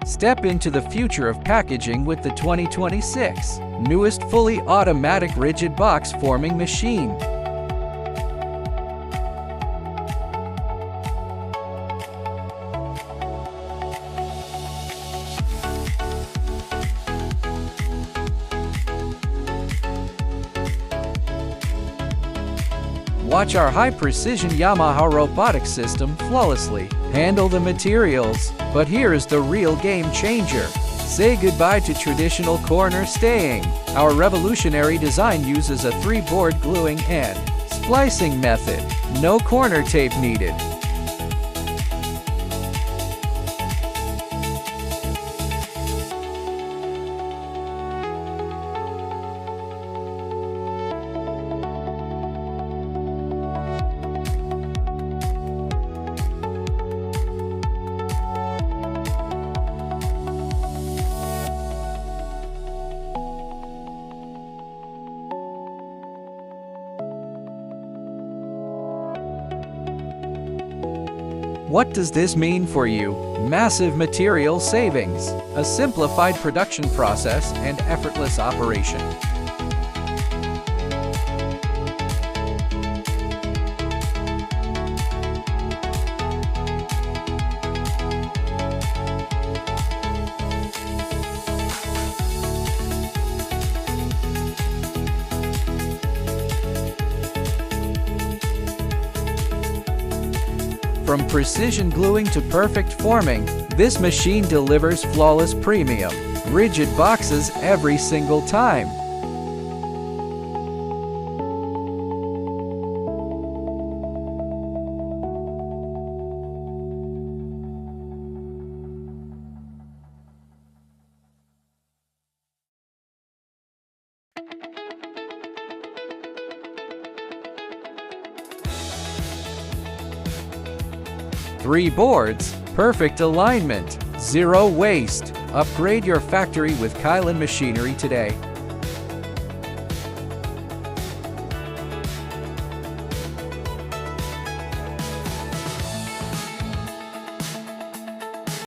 Step into the future of packaging with the 2026 newest fully automatic rigid box forming machine. Watch our high-precision Yamaha robotic system flawlessly handle the materials. But here is the real game changer. Say goodbye to traditional corner staying. Our revolutionary design uses a 3-board gluing and splicing method. No corner tape needed. What does this mean for you? Massive material savings, a simplified production process, and effortless operation. From precision gluing to perfect forming, this machine delivers flawless premium, rigid boxes every single time. Three boards, perfect alignment, zero waste. Upgrade your factory with Kylin Machinery today.